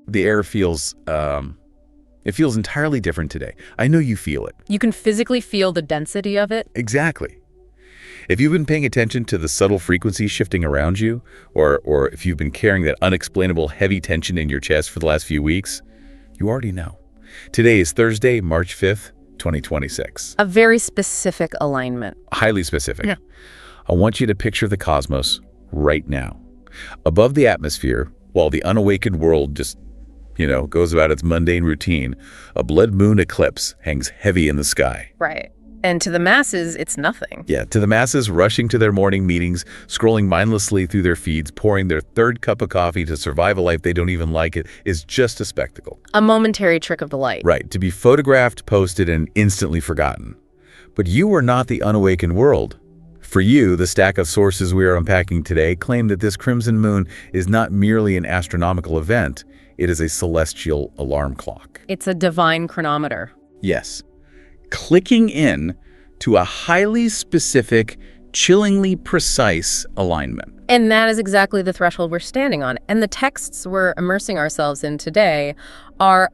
The air feels, it feels entirely different today. I know you feel it. You can physically feel the density of it. Exactly. If you've been paying attention to the subtle frequencies shifting around you, or if you've been carrying that unexplainable heavy tension in your chest for the last few weeks, you already know. Today is Thursday, March 5th, 2026. A very specific alignment. Highly specific. Yeah. I want you to picture the cosmos right now. Above the atmosphere, while the unawakened world just, goes about its mundane routine, a blood moon eclipse hangs heavy in the sky. Right. And to the masses, it's nothing. Yeah, to the masses rushing to their morning meetings, scrolling mindlessly through their feeds, pouring their third cup of coffee to survive a life they don't even like, it is just a spectacle. A momentary trick of the light. Right, to be photographed, posted, and instantly forgotten. But you are not the unawakened world. For you, the stack of sources we are unpacking today claim that this crimson moon is not merely an astronomical event, it is a celestial alarm clock. It's a divine chronometer. Yes. Clicking in to a highly specific, chillingly precise alignment. And that is exactly the threshold we're standing on. And the texts we're immersing ourselves in today are,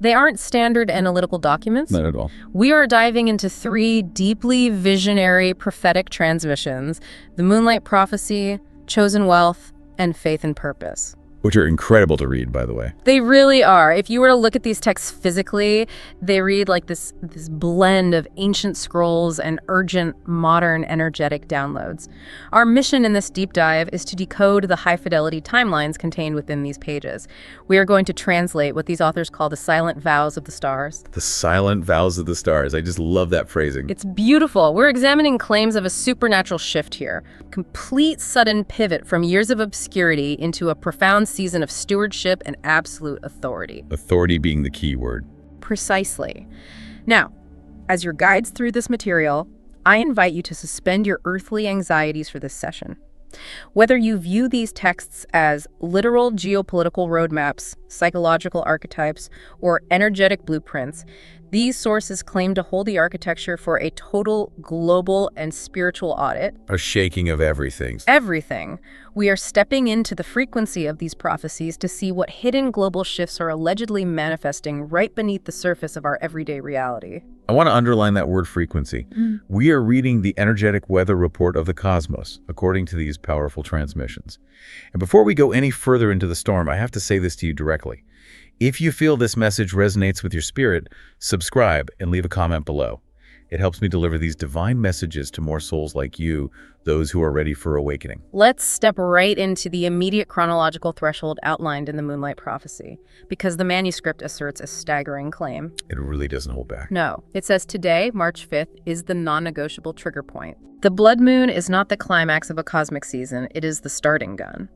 they aren't standard analytical documents. Not at all. We are diving into 3 deeply visionary prophetic transmissions: the Moonlight Prophecy, Chosen Wealth, and Faith and Purpose. Which are incredible to read, by the way. They really are. If you were to look at these texts physically, they read like this blend of ancient scrolls and urgent, modern, energetic downloads. Our mission in this deep dive is to decode the high-fidelity timelines contained within these pages. We are going to translate what these authors call the silent vows of the stars. The silent vows of the stars. I just love that phrasing. It's beautiful. We're examining claims of a supernatural shift here. Complete sudden pivot from years of obscurity into a profound season of stewardship and absolute authority. Authority being the key word. Precisely. Now, as your guides through this material, I invite you to suspend your earthly anxieties for this session. Whether you view these texts as literal geopolitical roadmaps, psychological archetypes, or energetic blueprints, these sources claim to hold the architecture for a total global and spiritual audit. A shaking of everything. Everything. We are stepping into the frequency of these prophecies to see what hidden global shifts are allegedly manifesting right beneath the surface of our everyday reality. I want to underline that word frequency. We are reading the energetic weather report of the cosmos, according to these powerful transmissions. And before we go any further into the storm, I have to say this to you directly. If you feel this message resonates with your spirit, subscribe and leave a comment below. It helps me deliver these divine messages to more souls like you, those who are ready for awakening. Let's step right into the immediate chronological threshold outlined in the Moonlight Prophecy, because the manuscript asserts a staggering claim. It really doesn't hold back. No. It says today, March 5th, is the non-negotiable trigger point. The blood moon is not the climax of a cosmic season, it is the starting gun.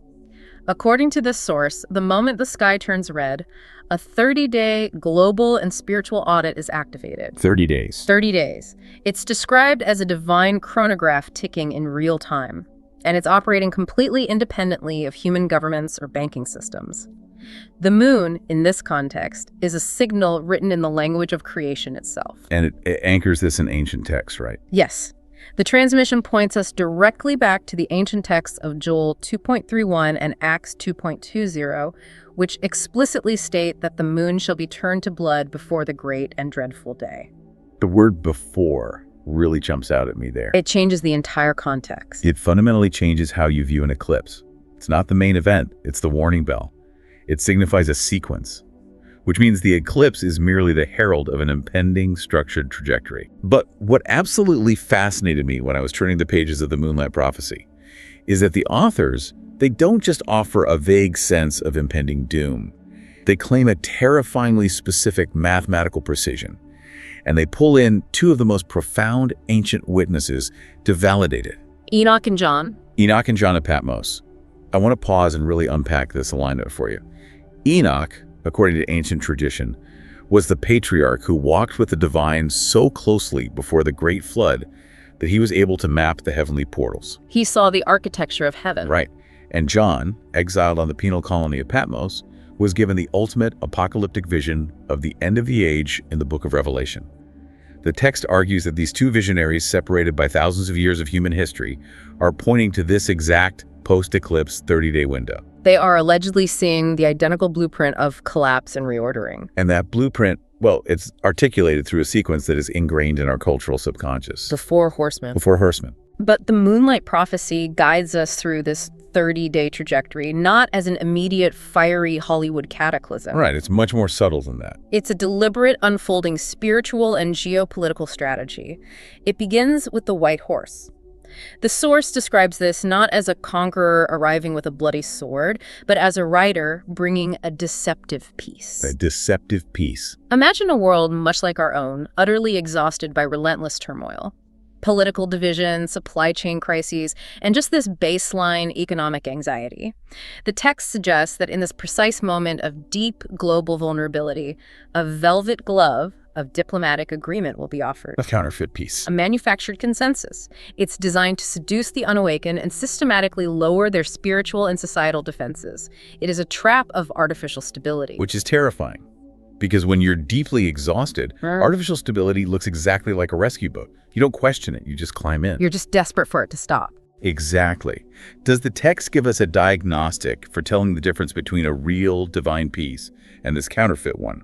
According to this source, the moment the sky turns red, a 30-day global and spiritual audit is activated. 30 days. 30 days. It's described as a divine chronograph ticking in real time, and it's operating completely independently of human governments or banking systems. The moon, in this context, is a signal written in the language of creation itself. And it anchors this in ancient texts, right? Yes. The transmission points us directly back to the ancient texts of Joel 2.31 and Acts 2.20, which explicitly state that the moon shall be turned to blood before the great and dreadful day. The word before really jumps out at me there. It changes the entire context. It fundamentally changes how you view an eclipse. It's not the main event, it's the warning bell. It signifies a sequence, which means the eclipse is merely the herald of an impending structured trajectory. But what absolutely fascinated me when I was turning the pages of the Moonlight Prophecy is that the authors, they don't just offer a vague sense of impending doom. They claim a terrifyingly specific mathematical precision, and they pull in 2 of the most profound ancient witnesses to validate it. Enoch and John. Enoch and John of Patmos. I want to pause and really unpack this alignment for you. Enoch, according to ancient tradition, was the patriarch who walked with the divine so closely before the Great Flood that he was able to map the heavenly portals. He saw the architecture of heaven. Right. And John, exiled on the penal colony of Patmos, was given the ultimate apocalyptic vision of the end of the age in the book of Revelation. The text argues that these 2 visionaries, separated by thousands of years of human history, are pointing to this exact post-eclipse 30-day window. They are allegedly seeing the identical blueprint of collapse and reordering. And that blueprint, well, it's articulated through a sequence that is ingrained in our cultural subconscious. The Four Horsemen. The Four Horsemen. But the Moonlight Prophecy guides us through this 30-day trajectory, not as an immediate, fiery Hollywood cataclysm. Right, it's much more subtle than that. It's a deliberate, unfolding spiritual and geopolitical strategy. It begins with the White Horse. The source describes this not as a conqueror arriving with a bloody sword, but as a rider bringing a deceptive peace. A deceptive peace. Imagine a world much like our own, utterly exhausted by relentless turmoil. Political division, supply chain crises, and just this baseline economic anxiety. The text suggests that in this precise moment of deep global vulnerability, a velvet glove of diplomatic agreement will be offered. A counterfeit peace. A manufactured consensus. It's designed to seduce the unawakened and systematically lower their spiritual and societal defenses. It is a trap of artificial stability. Which is terrifying. Because when you're deeply exhausted, artificial stability looks exactly like a rescue boat. You don't question it, you just climb in. You're just desperate for it to stop. Exactly. Does the text give us a diagnostic for telling the difference between a real divine peace and this counterfeit one?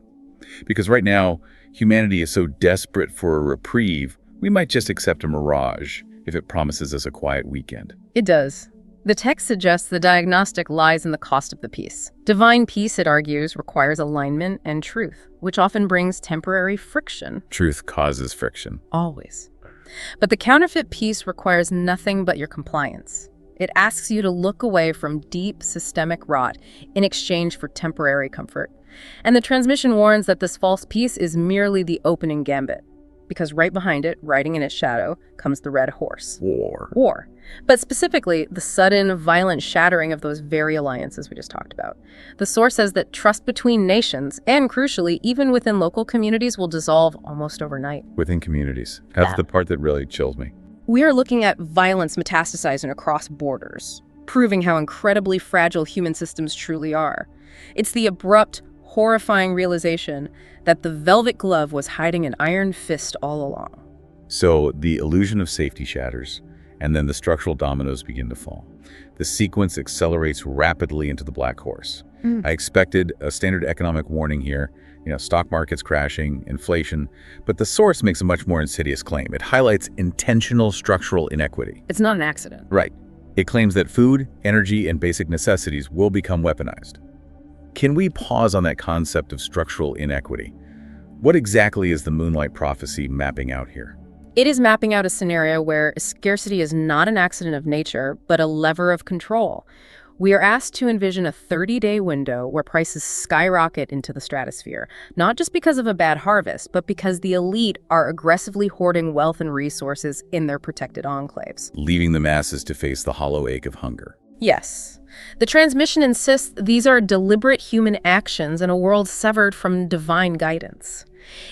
Because right now, humanity is so desperate for a reprieve, we might just accept a mirage if it promises us a quiet weekend. It does. The text suggests the diagnostic lies in the cost of the peace. Divine peace, it argues, requires alignment and truth, which often brings temporary friction. Truth causes friction. Always. But the counterfeit peace requires nothing but your compliance. It asks you to look away from deep systemic rot in exchange for temporary comfort. And the transmission warns that this false peace is merely the opening gambit, because right behind it, riding in its shadow, comes the red horse. War. But specifically, the sudden, violent shattering of those very alliances we just talked about. The source says that trust between nations, and crucially, even within local communities, will dissolve almost overnight. Within communities. That's the part that really chills me. We are looking at violence metastasizing across borders, proving how incredibly fragile human systems truly are. It's the abrupt, horrifying realization that the velvet glove was hiding an iron fist all along. So the illusion of safety shatters, and then the structural dominoes begin to fall. The sequence accelerates rapidly into the black horse. I expected a standard economic warning here, stock markets crashing, inflation, but the source makes a much more insidious claim. It highlights intentional structural inequity. It's not an accident. Right. It claims that food, energy, and basic necessities will become weaponized. Can we pause on that concept of structural inequity? What exactly is the Moonlight Prophecy mapping out here? It is mapping out a scenario where scarcity is not an accident of nature, but a lever of control. We are asked to envision a 30-day window where prices skyrocket into the stratosphere, not just because of a bad harvest, but because the elite are aggressively hoarding wealth and resources in their protected enclaves, leaving the masses to face the hollow ache of hunger. Yes. The transmission insists these are deliberate human actions in a world severed from divine guidance.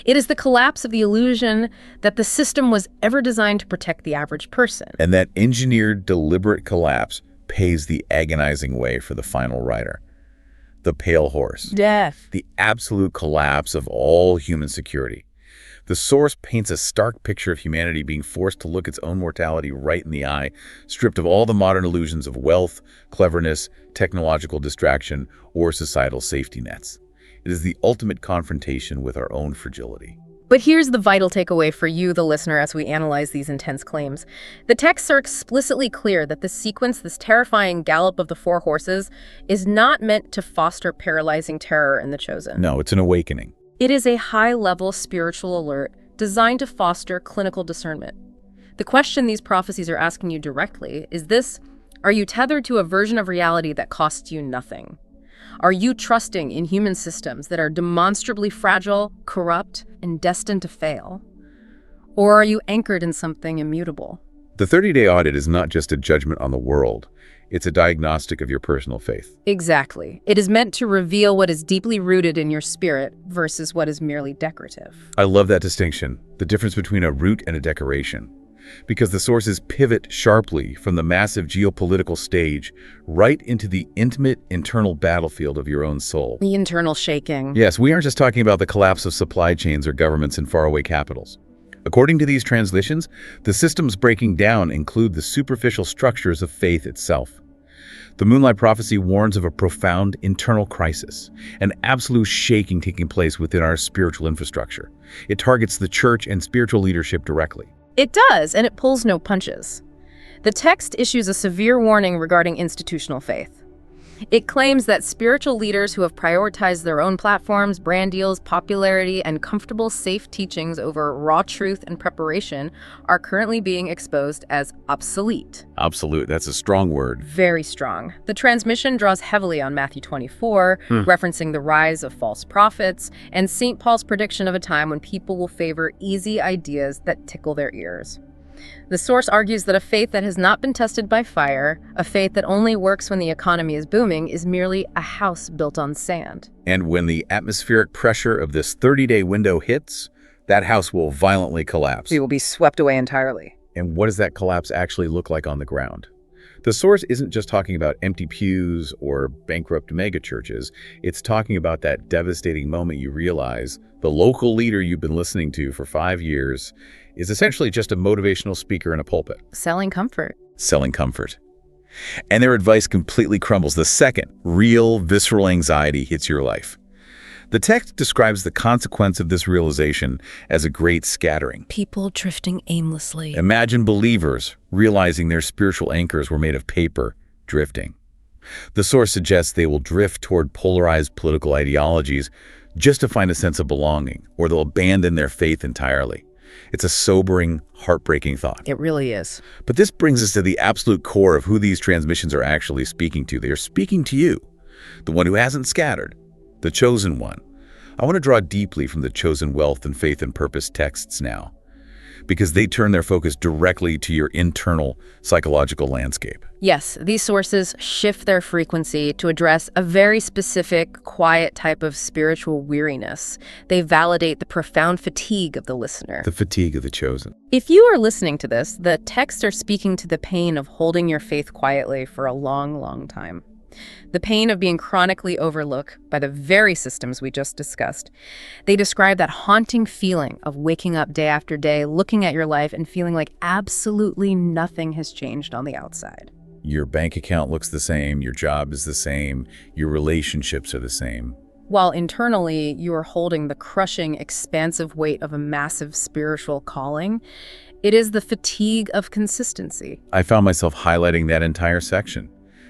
It is the collapse of the illusion that the system was ever designed to protect the average person. And that engineered, deliberate collapse pays the agonizing way for the final rider. The pale horse. Death. The absolute collapse of all human security. The source paints a stark picture of humanity being forced to look its own mortality right in the eye, stripped of all the modern illusions of wealth, cleverness, technological distraction, or societal safety nets. It is the ultimate confrontation with our own fragility. But here's the vital takeaway for you, the listener, as we analyze these intense claims. The texts are explicitly clear that this sequence, this terrifying gallop of the four horses, is not meant to foster paralyzing terror in the chosen. No, it's an awakening. It is a high-level spiritual alert designed to foster clinical discernment. The question these prophecies are asking you directly is this: are you tethered to a version of reality that costs you nothing? Are you trusting in human systems that are demonstrably fragile, corrupt, and destined to fail? Or are you anchored in something immutable? The 30-day audit is not just a judgment on the world. It's a diagnostic of your personal faith. Exactly. It is meant to reveal what is deeply rooted in your spirit versus what is merely decorative. I love that distinction, the difference between a root and a decoration. Because the sources pivot sharply from the massive geopolitical stage right into the intimate internal battlefield of your own soul. The internal shaking. Yes, we aren't just talking about the collapse of supply chains or governments in faraway capitals. According to these translations, the systems breaking down include the superficial structures of faith itself. The Moonlight Prophecy warns of a profound internal crisis, an absolute shaking taking place within our spiritual infrastructure. It targets the church and spiritual leadership directly. It does, and it pulls no punches. The text issues a severe warning regarding institutional faith. It claims that spiritual leaders who have prioritized their own platforms, brand deals, popularity, and comfortable, safe teachings over raw truth and preparation are currently being exposed as obsolete. Absolute, that's a strong word. Very strong. The transmission draws heavily on Matthew 24, referencing the rise of false prophets, and St. Paul's prediction of a time when people will favor easy ideas that tickle their ears. The source argues that a faith that has not been tested by fire, a faith that only works when the economy is booming, is merely a house built on sand. And when the atmospheric pressure of this 30-day window hits, that house will violently collapse. We will be swept away entirely. And what does that collapse actually look like on the ground? The source isn't just talking about empty pews or bankrupt megachurches. It's talking about that devastating moment you realize the local leader you've been listening to for 5 years is essentially just a motivational speaker in a pulpit. Selling comfort. Selling comfort. And their advice completely crumbles the second real, visceral anxiety hits your life. The text describes the consequence of this realization as a great scattering. People drifting aimlessly. Imagine believers realizing their spiritual anchors were made of paper, drifting. The source suggests they will drift toward polarized political ideologies just to find a sense of belonging, or they'll abandon their faith entirely. It's a sobering, heartbreaking thought. It really is. But this brings us to the absolute core of who these transmissions are actually speaking to. They are speaking to you, the one who hasn't scattered, the chosen one. I want to draw deeply from the chosen wealth and faith and purpose texts now, because they turn their focus directly to your internal psychological landscape. Yes, these sources shift their frequency to address a very specific, quiet type of spiritual weariness. They validate the profound fatigue of the listener. The fatigue of the chosen. If you are listening to this, the texts are speaking to the pain of holding your faith quietly for a long, long time. The pain of being chronically overlooked by the very systems we just discussed. They describe that haunting feeling of waking up day after day, looking at your life and feeling like absolutely nothing has changed on the outside. Your bank account looks the same, your job is the same, your relationships are the same. While internally you are holding the crushing, expansive weight of a massive spiritual calling, it is the fatigue of consistency. I found myself highlighting that entire section.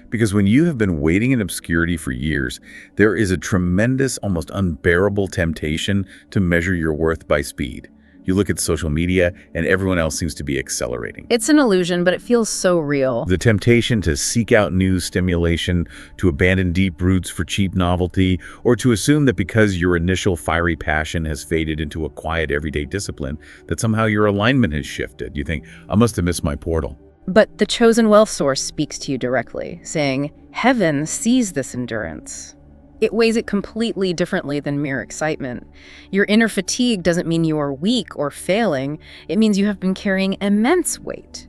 Because when you have been waiting in obscurity for years, there is a tremendous, almost unbearable temptation to measure your worth by speed. You look at social media, and everyone else seems to be accelerating. It's an illusion, but it feels so real. The temptation to seek out new stimulation, to abandon deep roots for cheap novelty, or to assume that because your initial fiery passion has faded into a quiet everyday discipline, that somehow your alignment has shifted. You think, I must have missed my portal. But the chosen wealth source speaks to you directly, saying, heaven sees this endurance. It weighs it completely differently than mere excitement. Your inner fatigue doesn't mean you are weak or failing. It means you have been carrying immense weight.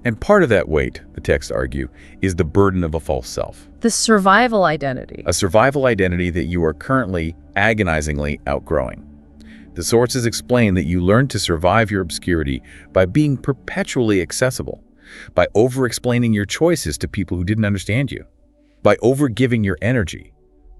And part of that weight, the texts argue, is the burden of a false self. The survival identity. A survival identity that you are currently agonizingly outgrowing. The sources explain that you learn to survive your obscurity by being perpetually accessible, by over-explaining your choices to people who didn't understand you, by over-giving your energy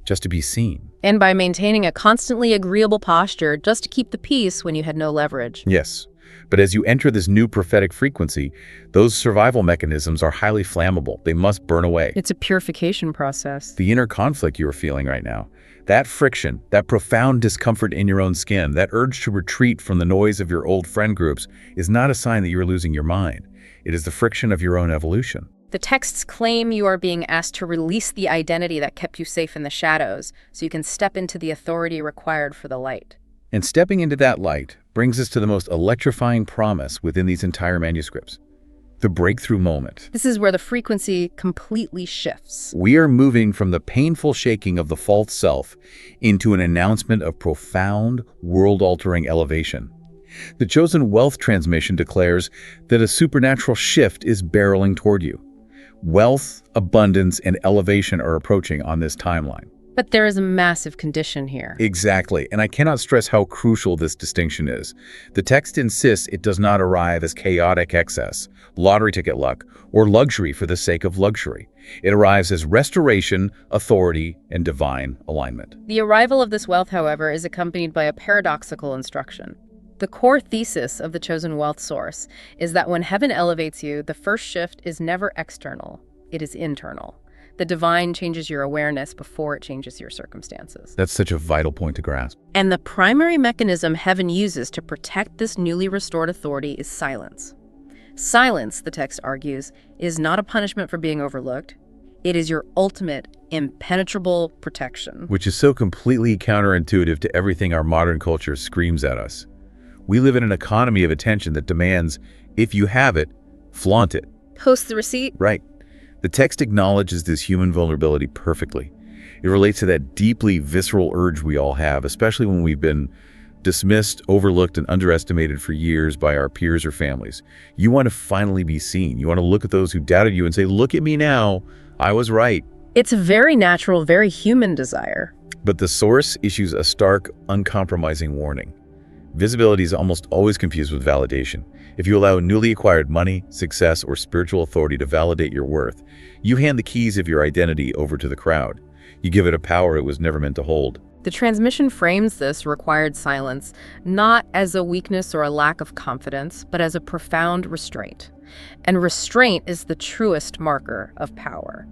just to be seen. And by maintaining a constantly agreeable posture just to keep the peace when you had no leverage. Yes, but as you enter this new prophetic frequency, those survival mechanisms are highly flammable. They must burn away. It's a purification process. The inner conflict you are feeling right now, that friction, that profound discomfort in your own skin, that urge to retreat from the noise of your old friend groups is not a sign that you're losing your mind. It is the friction of your own evolution. The texts claim you are being asked to release the identity that kept you safe in the shadows, so you can step into the authority required for the light. And stepping into that light brings us to the most electrifying promise within these entire manuscripts, the breakthrough moment. This is where the frequency completely shifts. We are moving from the painful shaking of the false self into an announcement of profound, world-altering elevation. The chosen wealth transmission declares that a supernatural shift is barreling toward you. Wealth, abundance, and elevation are approaching on this timeline. But there is a massive condition here. Exactly, and I cannot stress how crucial this distinction is. The text insists it does not arrive as chaotic excess, lottery ticket luck, or luxury for the sake of luxury. It arrives as restoration, authority, and divine alignment. The arrival of this wealth, however, is accompanied by a paradoxical instruction. The core thesis of the chosen wealth source is that when heaven elevates you, the first shift is never external, it is internal. The divine changes your awareness before it changes your circumstances. That's such a vital point to grasp. And the primary mechanism heaven uses to protect this newly restored authority is silence. Silence, the text argues, is not a punishment for being overlooked. It is your ultimate, impenetrable protection. Which is so completely counterintuitive to everything our modern culture screams at us. We live in an economy of attention that demands, if you have it, flaunt it. Post the receipt. Right. The text acknowledges this human vulnerability perfectly. It relates to that deeply visceral urge we all have, especially when we've been dismissed, overlooked, and underestimated for years by our peers or families. You want to finally be seen. You want to look at those who doubted you and say, look at me now, I was right. It's a very natural, very human desire. But the source issues a stark, uncompromising warning. Visibility is almost always confused with validation. If you allow newly acquired money, success, or spiritual authority to validate your worth, you hand the keys of your identity over to the crowd. You give it a power it was never meant to hold. The transmission frames this required silence not as a weakness or a lack of confidence, but as a profound restraint. And restraint is the truest marker of power.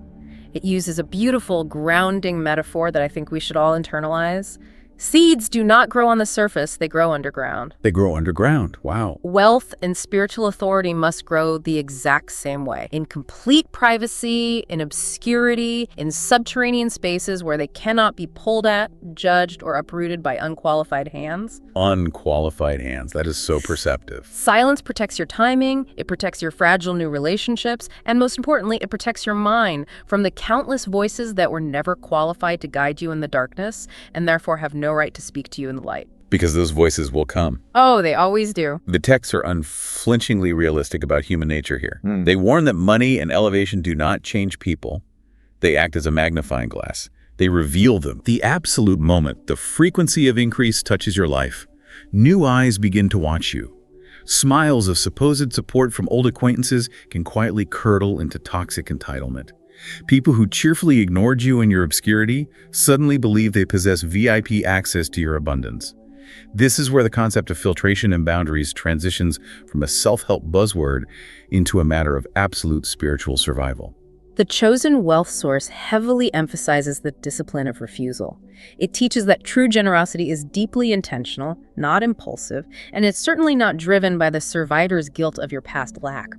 It uses a beautiful grounding metaphor that I think we should all internalize. Seeds do not grow on the surface, they grow underground. They grow underground. Wow. Wealth and spiritual authority must grow the exact same way. In complete privacy, in obscurity, in subterranean spaces where they cannot be pulled at, judged, or uprooted by unqualified hands. Unqualified hands. That is so perceptive. Silence protects your timing, it protects your fragile new relationships, and most importantly, it protects your mind from the countless voices that were never qualified to guide you in the darkness, and therefore have no right to speak to you in the light. Because those voices will come. Oh, they always do. The texts are unflinchingly realistic about human nature here. They warn that money and elevation do not change people. They act as a magnifying glass. They reveal them. The absolute moment the frequency of increase touches your life, new eyes begin to watch you. Smiles of supposed support from old acquaintances can quietly curdle into toxic entitlement. People who cheerfully ignored you in your obscurity suddenly believe they possess VIP access to your abundance. This is where the concept of filtration and boundaries transitions from a self-help buzzword into a matter of absolute spiritual survival. The chosen wealth source heavily emphasizes the discipline of refusal. It teaches that true generosity is deeply intentional, not impulsive, and it's certainly not driven by the survivor's guilt of your past lack.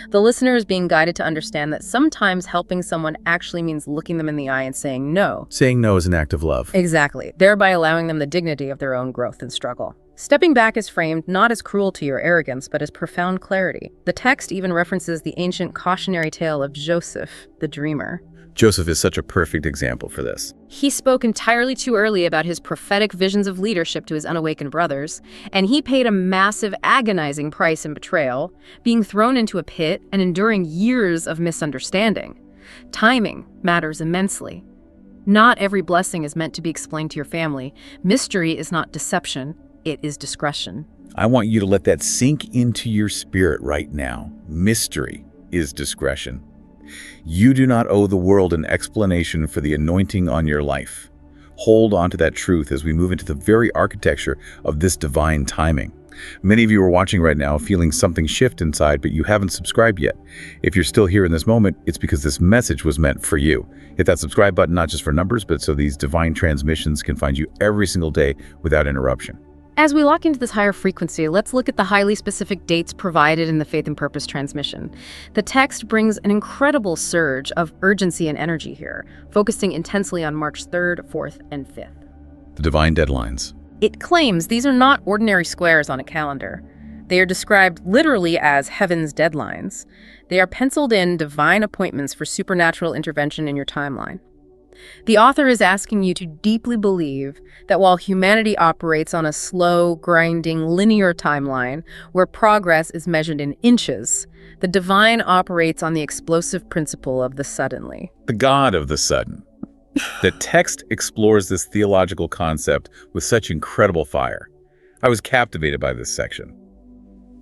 The listener is being guided to understand that sometimes helping someone actually means looking them in the eye and saying no. Saying no is an act of love. Exactly, thereby allowing them the dignity of their own growth and struggle. Stepping back is framed not as cruelty or arrogance, but as profound clarity. The text even references the ancient cautionary tale of Joseph, the dreamer. Joseph is such a perfect example for this. He spoke entirely too early about his prophetic visions of leadership to his unawakened brothers, and he paid a massive, agonizing price in betrayal, being thrown into a pit and enduring years of misunderstanding. Timing matters immensely. Not every blessing is meant to be explained to your family. Mystery is not deception, it is discretion. I want you to let that sink into your spirit right now. Mystery is discretion. You do not owe the world an explanation for the anointing on your life. Hold on to that truth as we move into the very architecture of this divine timing. Many of you are watching right now feeling something shift inside, but you haven't subscribed yet. If you're still here in this moment, it's because this message was meant for you. Hit that subscribe button, not just for numbers, but so these divine transmissions can find you every single day without interruption. As we lock into this higher frequency, let's look at the highly specific dates provided in the Faith and Purpose transmission. The text brings an incredible surge of urgency and energy here, focusing intensely on March 3rd, 4th, and 5th. The divine deadlines. It claims these are not ordinary squares on a calendar. They are described literally as heaven's deadlines. They are penciled in divine appointments for supernatural intervention in your timeline. The author is asking you to deeply believe that while humanity operates on a slow, grinding, linear timeline where progress is measured in inches, the divine operates on the explosive principle of the suddenly. The God of the sudden. The text explores this theological concept with such incredible fire. I was captivated by this section.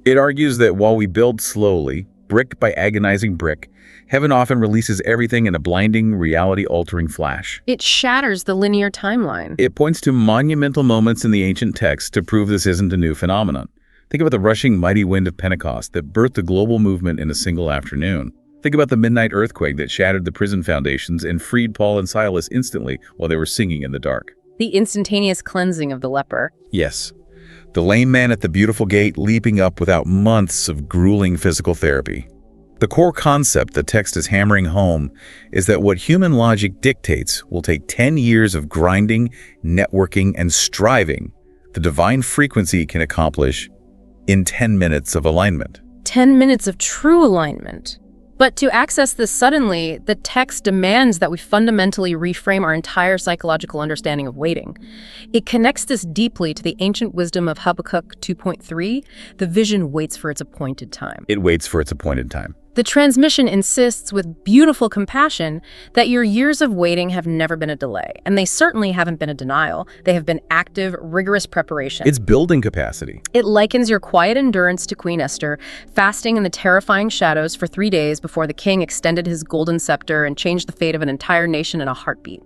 It argues that while we build slowly, brick by agonizing brick, heaven often releases everything in a blinding, reality-altering flash. It shatters the linear timeline. It points to monumental moments in the ancient text to prove this isn't a new phenomenon. Think about the rushing mighty wind of Pentecost that birthed a global movement in a single afternoon. Think about the midnight earthquake that shattered the prison foundations and freed Paul and Silas instantly while they were singing in the dark. The instantaneous cleansing of the leper. Yes, the lame man at the beautiful gate leaping up without months of grueling physical therapy. The core concept the text is hammering home is that what human logic dictates will take 10 years of grinding, networking, and striving the divine frequency can accomplish in 10 minutes of alignment. 10 minutes of true alignment. But to access this suddenly, the text demands that we fundamentally reframe our entire psychological understanding of waiting. It connects this deeply to the ancient wisdom of Habakkuk 2.3, the vision waits for its appointed time. It waits for its appointed time. The transmission insists with beautiful compassion that your years of waiting have never been a delay, and they certainly haven't been a denial. They have been active, rigorous preparation. It's building capacity. It likens your quiet endurance to Queen Esther, fasting in the terrifying shadows for 3 days before the king extended his golden scepter and changed the fate of an entire nation in a heartbeat.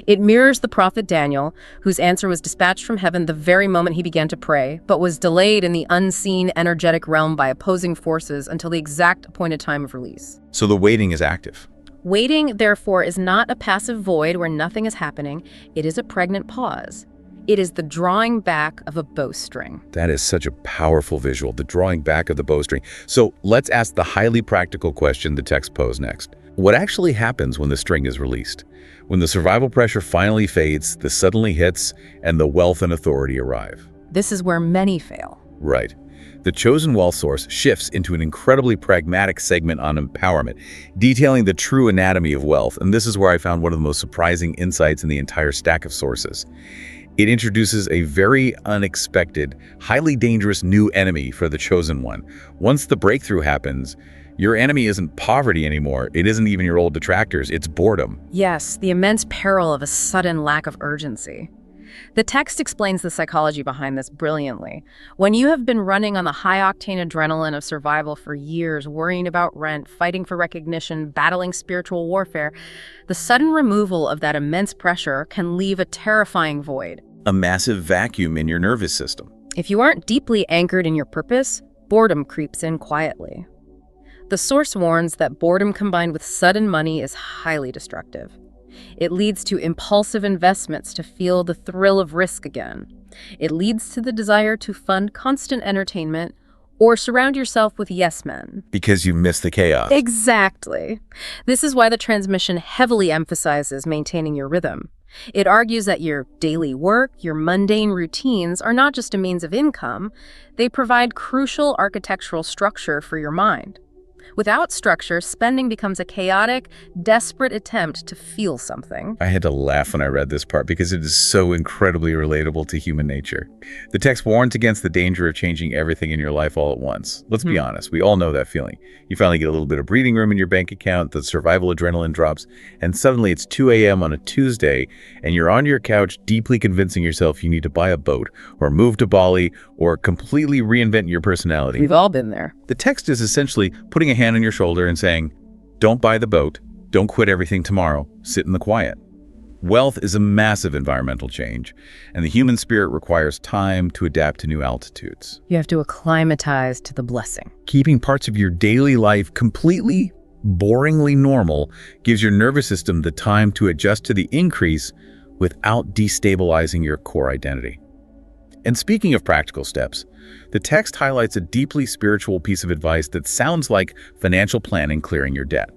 It mirrors the prophet Daniel, whose answer was dispatched from heaven the very moment he began to pray, but was delayed in the unseen, energetic realm by opposing forces until the exact appointed time of release. So the waiting is active. Waiting, therefore, is not a passive void where nothing is happening. It is a pregnant pause. It is the drawing back of a bowstring. That is such a powerful visual, the drawing back of the bowstring. So let's ask the highly practical question the text posed next. What actually happens when the string is released? When the survival pressure finally fades, the suddenly hits, and the wealth and authority arrive. This is where many fail. Right. The chosen wealth source shifts into an incredibly pragmatic segment on empowerment, detailing the true anatomy of wealth, and this is where I found one of the most surprising insights in the entire stack of sources. It introduces a very unexpected, highly dangerous new enemy for the chosen one. Once the breakthrough happens, your enemy isn't poverty anymore. It isn't even your old detractors. It's boredom. Yes, the immense peril of a sudden lack of urgency. The text explains the psychology behind this brilliantly. When you have been running on the high-octane adrenaline of survival for years, worrying about rent, fighting for recognition, battling spiritual warfare, the sudden removal of that immense pressure can leave a terrifying void. A massive vacuum in your nervous system. If you aren't deeply anchored in your purpose, boredom creeps in quietly. The source warns that boredom combined with sudden money is highly destructive. It leads to impulsive investments to feel the thrill of risk again. It leads to the desire to fund constant entertainment or surround yourself with yes men. Because you miss the chaos. Exactly. This is why the transmission heavily emphasizes maintaining your rhythm. It argues that your daily work, your mundane routines are not just a means of income, they provide crucial architectural structure for your mind. Without structure, spending becomes a chaotic, desperate attempt to feel something. I had to laugh when I read this part because it is so incredibly relatable to human nature. The text warns against the danger of changing everything in your life all at once. Let's be honest, we all know that feeling. You finally get a little bit of breathing room in your bank account, the survival adrenaline drops, and suddenly it's 2 a.m. on a Tuesday, and you're on your couch deeply convincing yourself you need to buy a boat, or move to Bali, or completely reinvent your personality. We've all been there. The text is essentially putting a hand on your shoulder and saying, don't buy the boat, don't quit everything tomorrow, sit in the quiet. Wealth is a massive environmental change, and the human spirit requires time to adapt to new altitudes. You have to acclimatize to the blessing. Keeping parts of your daily life completely, boringly normal gives your nervous system the time to adjust to the increase without destabilizing your core identity. And speaking of practical steps, the text highlights a deeply spiritual piece of advice that sounds like financial planning clearing your debt.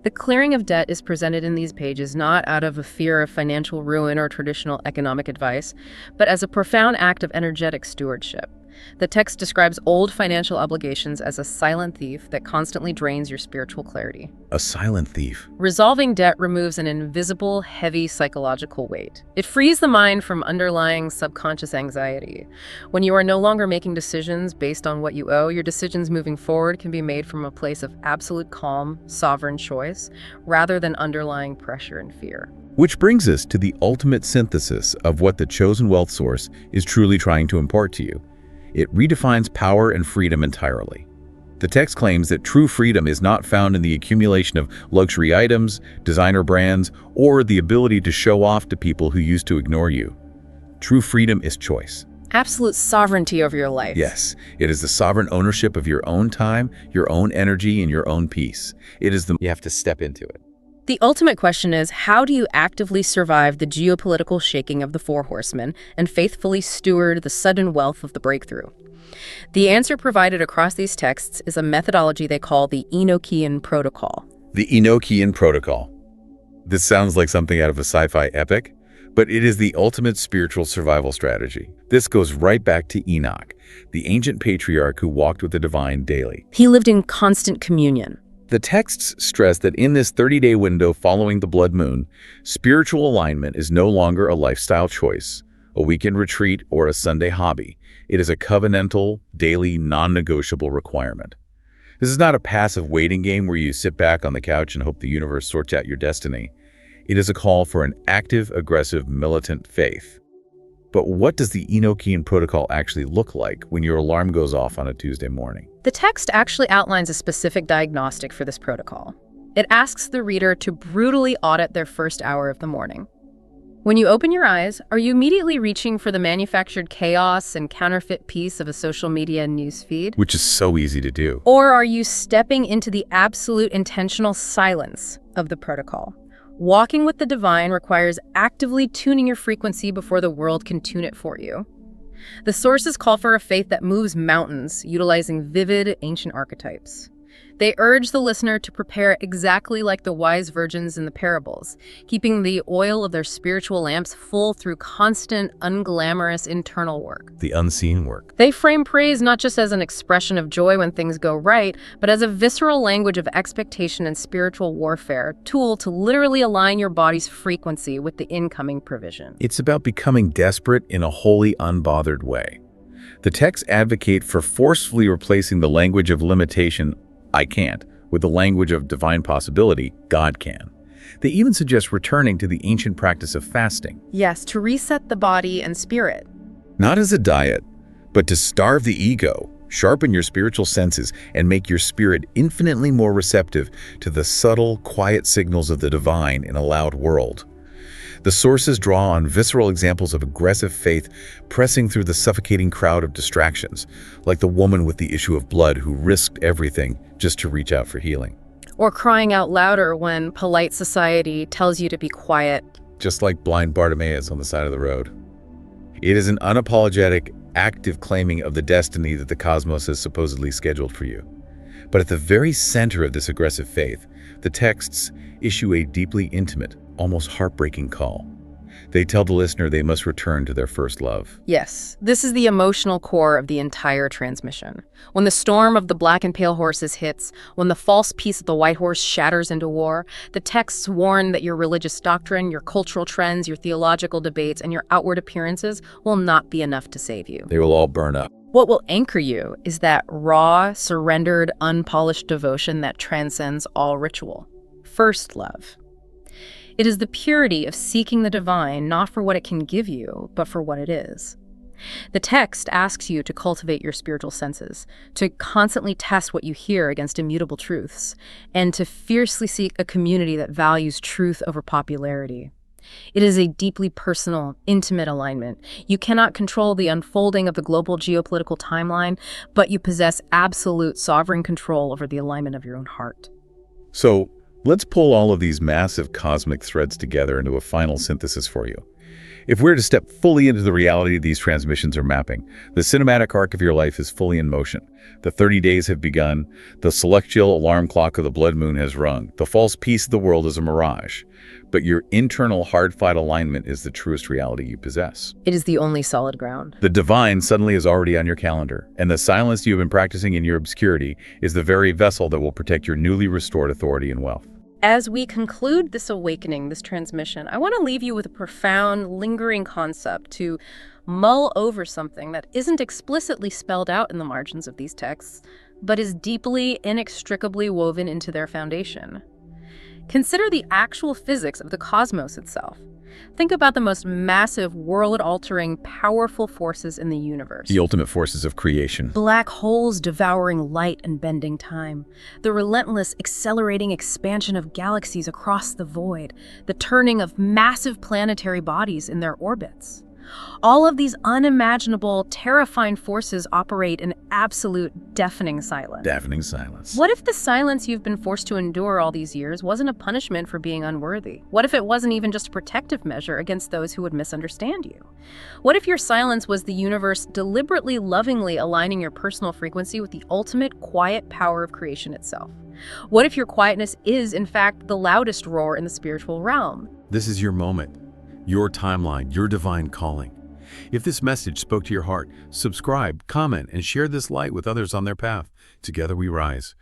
The clearing of debt is presented in these pages not out of a fear of financial ruin or traditional economic advice, but as a profound act of energetic stewardship. The text describes old financial obligations as a silent thief that constantly drains your spiritual clarity. A silent thief. Resolving debt removes an invisible, heavy psychological weight. It frees the mind from underlying subconscious anxiety. When you are no longer making decisions based on what you owe, your decisions moving forward can be made from a place of absolute calm, sovereign choice, rather than underlying pressure and fear. Which brings us to the ultimate synthesis of what the chosen wealth source is truly trying to impart to you. It redefines power and freedom entirely. The text claims that true freedom is not found in the accumulation of luxury items, designer brands, or the ability to show off to people who used to ignore you. True freedom is choice. Absolute sovereignty over your life. Yes, it is the sovereign ownership of your own time, your own energy, and your own peace. You have to step into it. The ultimate question is, how do you actively survive the geopolitical shaking of the Four Horsemen and faithfully steward the sudden wealth of the breakthrough? The answer provided across these texts is a methodology they call the Enochian Protocol. The Enochian Protocol. This sounds like something out of a sci-fi epic, but it is the ultimate spiritual survival strategy. This goes right back to Enoch, the ancient patriarch who walked with the divine daily. He lived in constant communion. The texts stress that in this 30-day window following the blood moon, spiritual alignment is no longer a lifestyle choice, a weekend retreat, or a Sunday hobby. It is a covenantal, daily, non-negotiable requirement. This is not a passive waiting game where you sit back on the couch and hope the universe sorts out your destiny. It is a call for an active, aggressive, militant faith. But what does the Enochian Protocol actually look like when your alarm goes off on a Tuesday morning? The text actually outlines a specific diagnostic for this protocol. It asks the reader to brutally audit their first hour of the morning. When you open your eyes, are you immediately reaching for the manufactured chaos and counterfeit peace of a social media news feed? Which is so easy to do. Or are you stepping into the absolute intentional silence of the protocol? Walking with the divine requires actively tuning your frequency before the world can tune it for you. The sources call for a faith that moves mountains, utilizing vivid, ancient archetypes. They urge the listener to prepare exactly like the wise virgins in the parables, keeping the oil of their spiritual lamps full through constant, unglamorous internal work. The unseen work. They frame praise not just as an expression of joy when things go right, but as a visceral language of expectation and spiritual warfare, tool to literally align your body's frequency with the incoming provision. It's about becoming desperate in a wholly unbothered way. The texts advocate for forcefully replacing the language of limitation, I can't, with the language of divine possibility, God can. They even suggest returning to the ancient practice of fasting. Yes, to reset the body and spirit. Not as a diet, but to starve the ego, sharpen your spiritual senses, and make your spirit infinitely more receptive to the subtle, quiet signals of the divine in a loud world. The sources draw on visceral examples of aggressive faith pressing through the suffocating crowd of distractions, like the woman with the issue of blood who risked everything just to reach out for healing. Or crying out louder when polite society tells you to be quiet. Just like blind Bartimaeus on the side of the road. It is an unapologetic, active claiming of the destiny that the cosmos has supposedly scheduled for you. But at the very center of this aggressive faith, the texts issue a deeply intimate, almost heartbreaking call. They tell the listener they must return to their first love. Yes, this is the emotional core of the entire transmission. When the storm of the black and pale horses hits, when the false peace of the white horse shatters into war, the texts warn that your religious doctrine, your cultural trends, your theological debates, and your outward appearances will not be enough to save you. They will all burn up. What will anchor you is that raw, surrendered, unpolished devotion that transcends all ritual. First love. It is the purity of seeking the divine not for what it can give you, but for what it is. The text asks you to cultivate your spiritual senses, to constantly test what you hear against immutable truths, and to fiercely seek a community that values truth over popularity. It is a deeply personal, intimate alignment. You cannot control the unfolding of the global geopolitical timeline, but you possess absolute sovereign control over the alignment of your own heart. So, let's pull all of these massive cosmic threads together into a final synthesis for you. If we're to step fully into the reality these transmissions are mapping, the cinematic arc of your life is fully in motion. The 30 days have begun. The celestial alarm clock of the blood moon has rung. The false peace of the world is a mirage. But your internal hard-fought alignment is the truest reality you possess. It is the only solid ground. The divine suddenly is already on your calendar, and the silence you have been practicing in your obscurity is the very vessel that will protect your newly restored authority and wealth. As we conclude this awakening, this transmission, I want to leave you with a profound, lingering concept to mull over, something that isn't explicitly spelled out in the margins of these texts, but is deeply, inextricably woven into their foundation. Consider the actual physics of the cosmos itself. Think about the most massive, world-altering, powerful forces in the universe. The ultimate forces of creation. Black holes devouring light and bending time. The relentless, accelerating expansion of galaxies across the void. The turning of massive planetary bodies in their orbits. All of these unimaginable, terrifying forces operate in absolute, deafening silence. Deafening silence. What if the silence you've been forced to endure all these years wasn't a punishment for being unworthy? What if it wasn't even just a protective measure against those who would misunderstand you? What if your silence was the universe deliberately, lovingly aligning your personal frequency with the ultimate, quiet power of creation itself? What if your quietness is, in fact, the loudest roar in the spiritual realm? This is your moment, your timeline, your divine calling. If this message spoke to your heart, subscribe, comment, and share this light with others on their path. Together we rise,